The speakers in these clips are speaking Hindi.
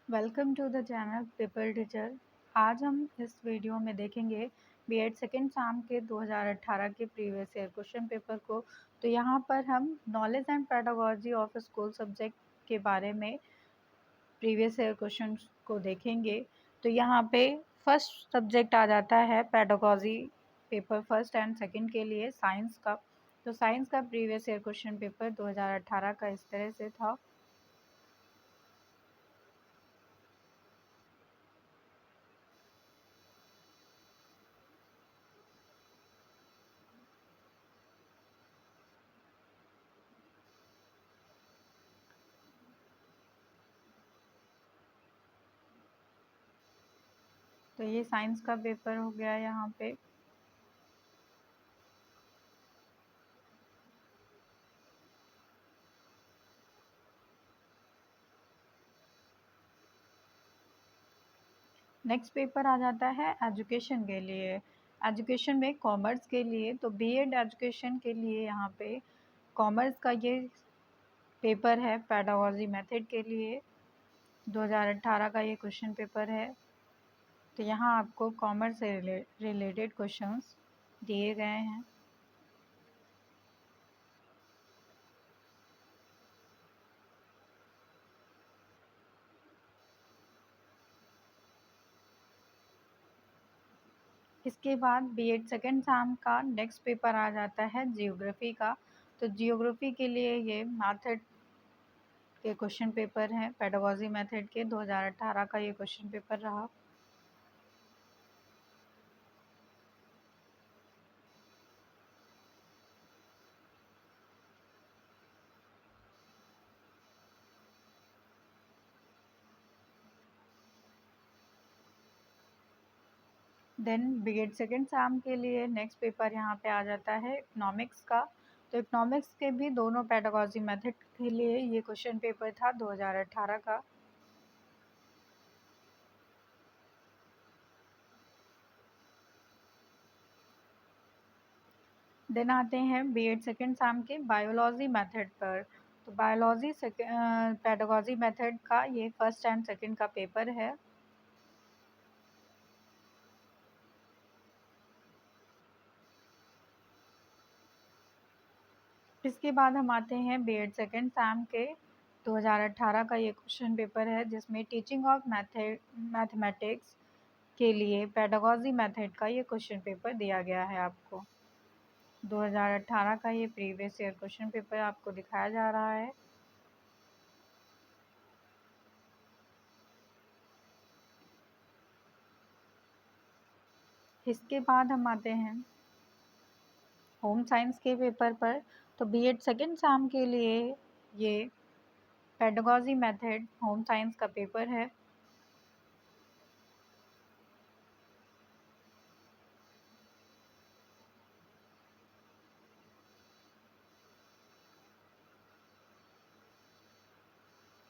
Welcome to the channel people teacher. आज हम इस वीडियो में देखेंगे बीएड सेकेंड सेम के 2018 के प्रीवियस ईयर क्वेश्चन पेपर को। तो यहाँ पर हम knowledge and pedagogy of school subject के बारे में प्रीवियस ईयर क्वेश्चन को देखेंगे। तो यहाँ पे फर्स्ट सब्जेक्ट आ जाता है pedagogy, paper first and second के लिए साइंस का। तो साइंस का प्रीवियस ईयर क्वेश्चन पेपर 2018 का इस तरह से था। तो ये साइंस का पेपर हो गया यहाँ पे। नेक्स्ट पेपर आ जाता है एजुकेशन के लिए। एजुकेशन में कॉमर्स के लिए, तो बीएड एजुकेशन के लिए यहाँ पे कॉमर्स का ये पेपर है पेडागोजी मेथड के लिए। 2018 का ये क्वेश्चन पेपर है। तो यहाँ आपको कॉमर्स से रिलेटेड क्वेश्चंस दिए गए हैं। इसके बाद बीएड सेकेंड सेम का नेक्स्ट पेपर आ जाता है जियोग्राफी का। तो जियोग्राफी के लिए ये मैथड के क्वेश्चन पेपर हैं, पेडागोजी मेथड के। 2018 का ये क्वेश्चन पेपर रहा। देन बीएड सेकेंड सेम के लिए नेक्स्ट पेपर यहाँ पे आ जाता है इकोनॉमिक्स का। तो इकोनॉमिक्स के भी दोनों पेडागोजी मेथड के लिए ये क्वेश्चन पेपर था 2018 का। देन आते हैं बीएड सेकेंड सेम के बायोलॉजी मेथड पर। तो बायोलॉजी पेडागोजी मेथड का ये फर्स्ट एंड सेकेंड का पेपर है। इसके बाद हम आते हैं बीएड सेकेंड सेम के 2018 का ये क्वेश्चन पेपर है, जिसमें टीचिंग ऑफ मैथमेटिक्स के लिए पेडागोजी मेथड का ये क्वेश्चन पेपर दिया गया है आपको। 2018 का ये प्रीवियस ईयर क्वेश्चन पेपर आपको दिखाया जा रहा है। इसके बाद हम आते हैं होम साइंस के पेपर पर। तो बीएड सेकेंड सेम के लिए ये पेडागोजी मेथड होम साइंस का पेपर है।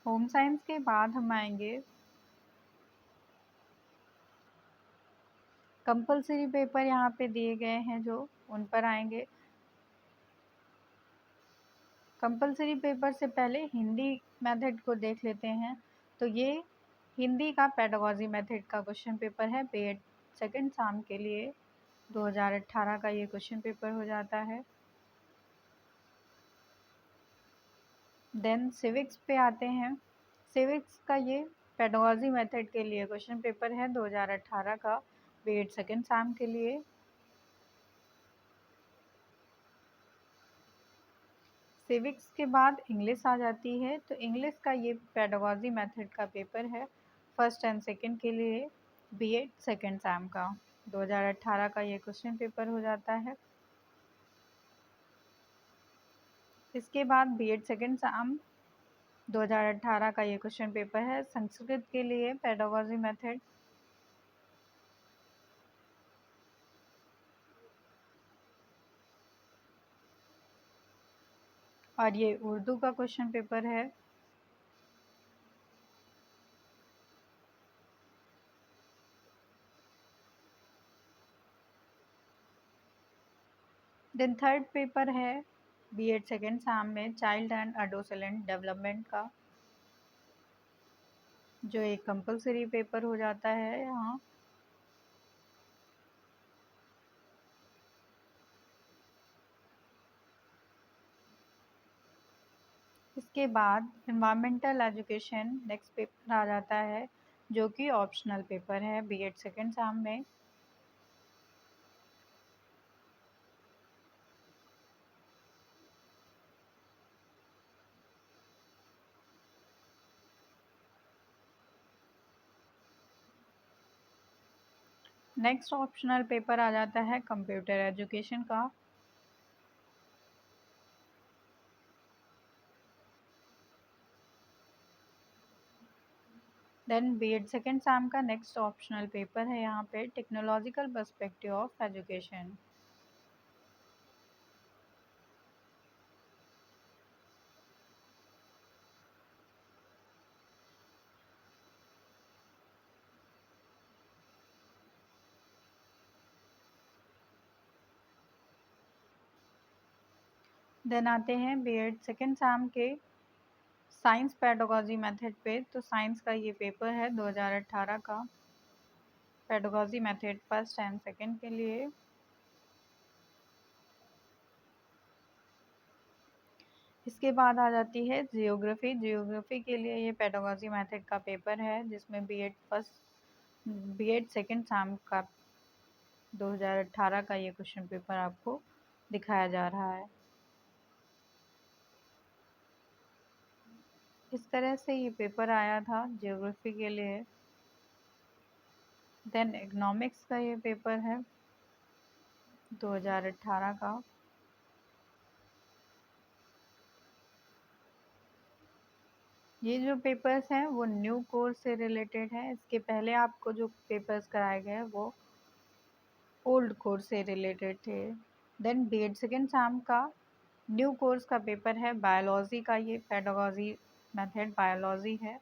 होम साइंस के बाद हम आएंगे कंपलसरी पेपर, यहाँ पे दिए गए हैं जो उन पर आएंगे। कंपलसरी पेपर से पहले हिंदी मेथड को देख लेते हैं। तो ये हिंदी का पेडागोजी मेथड का क्वेश्चन पेपर है बीएड सेकेंड सेम के लिए। 2018 का ये क्वेश्चन पेपर हो जाता है। देन सिविक्स पे आते हैं। सिविक्स का ये पेडागोजी मेथड के लिए क्वेश्चन पेपर है 2018 का बीएड सेकेंड सेम के लिए। सिविक्स के बाद इंग्लिश आ जाती है। तो इंग्लिश का ये पेडागोजी मेथड का पेपर है फर्स्ट एंड सेकंड के लिए बीएड सेकेंड सेम का। 2018 का ये क्वेश्चन पेपर हो जाता है। इसके बाद बीएड सेकेंड सेम 2018 का ये क्वेश्चन पेपर है संस्कृत के लिए पेडागोजी मेथड। और ये उर्दू का क्वेश्चन पेपर है। देन थर्ड पेपर है बीएड सेकेंड सेम में चाइल्ड एंड एडोलसेंट डेवलपमेंट का। जो एक कंपलसरी पेपर हो जाता है यहाँ। इसके बाद एनवायरमेंटल एजुकेशन नेक्स्ट पेपर आ जाता है, जो कि ऑप्शनल पेपर है बीएड सेकेंड सेम में। नेक्स्ट ऑप्शनल पेपर आ जाता है कंप्यूटर एजुकेशन का। देन बीएड सेकेंड सेम का नेक्स्ट ऑप्शनल पेपर है यहाँ पे technological perspective of education. Then आते हैं बीएड सेकेंड सेम के साइंस पेडागोजी मेथड पे। तो साइंस का ये पेपर है 2018 का, pedagogy method first and second के लिए। इसके बाद आ जाती है जियोग्राफी। जियोग्राफी के लिए ये पेडागोजी मेथड का पेपर है, जिसमें बीएड सेकेंड सेम का 2018 का ये क्वेश्चन पेपर आपको दिखाया जा रहा है। इस तरह से ये पेपर आया था जियोग्राफी के लिए। देन इकोनॉमिक्स का ये पेपर है 2018 का। ये जो पेपर्स हैं वो न्यू कोर्स से रिलेटेड है। इसके पहले आपको जो पेपर्स कराए गए वो ओल्ड कोर्स से रिलेटेड थे। देन बीएड सेकेंड सेम का न्यू कोर्स का पेपर है बायोलॉजी का। ये पेडागोजी मेथड बायोलॉजी है।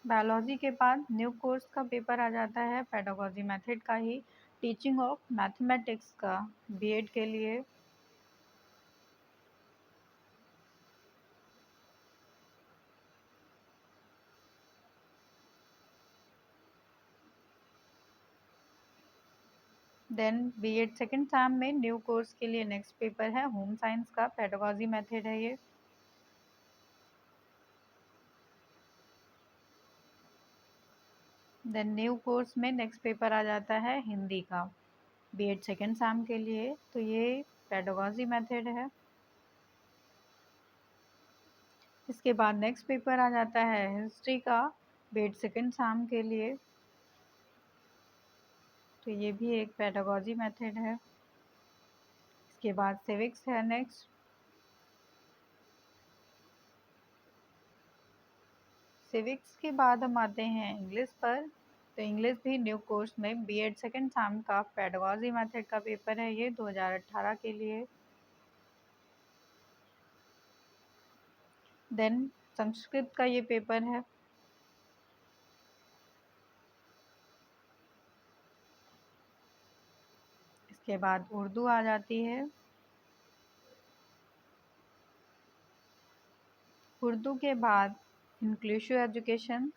बायोलॉजी के बाद न्यू कोर्स का पेपर आ जाता है पेडागोजी मेथड का ही, टीचिंग ऑफ मैथमेटिक्स का बीएड के लिए। देन बीएड सेकेंड सेम में न्यू कोर्स के लिए नेक्स्ट पेपर है होम साइंस का, पेडागोजी मेथड है ये। देन न्यू कोर्स में नेक्स्ट पेपर आ जाता है हिंदी का बीएड सेकेंड सेम के लिए। तो ये पेडागोजी मेथड है। इसके बाद नेक्स्ट पेपर आ जाता है हिस्ट्री का बीएड सेकेंड सेम के लिए। तो ये भी एक पेडागोजी मेथड है। इसके बाद सिविक्स है नेक्स्ट। सिविक्स के बाद हम आते हैं इंग्लिश पर। तो इंग्लिश भी न्यू कोर्स में बीएड सेकेंड सेम का पेडागोजी मेथड का पेपर है ये 2018 के लिए। देन संस्कृत का ये पेपर है। इसके बाद उर्दू आ जाती है। उर्दू के बाद इंक्लूसिव एजुकेशन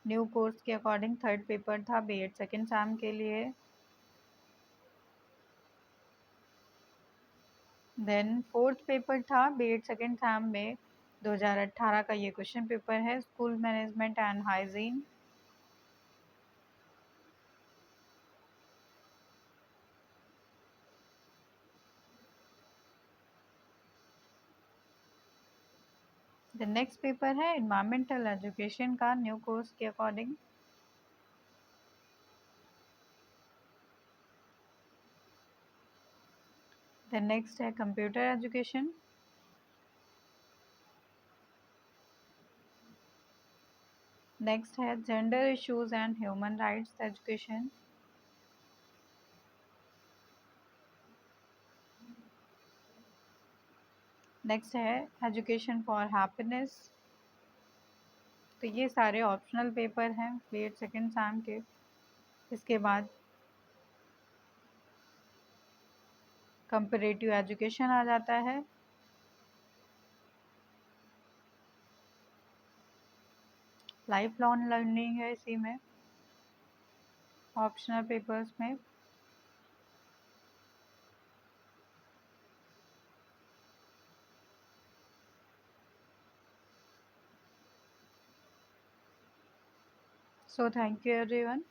न्यू कोर्स के अकॉर्डिंग थर्ड पेपर था बीएड सेकेंड सेम के लिए। देन फोर्थ पेपर था बीएड सेकेंड सेम में 2018 का ये क्वेश्चन पेपर है school management and hygiene. The next paper है एनवायरमेंटल एजुकेशन का न्यू कोर्स के अकॉर्डिंग। द नेक्स्ट है कंप्यूटर एजुकेशन। नेक्स्ट है gender issues and human rights education. Next है एजुकेशन फॉर हैप्पीनेस। तो ये सारे ऑप्शनल पेपर हैं बीएड सेकेंड सेम के। इसके बाद कंपैरेटिव एजुकेशन आ जाता है। लाइफ लॉन्ग लर्निंग है इसी में, ऑप्शनल पेपर्स में। So thank you everyone.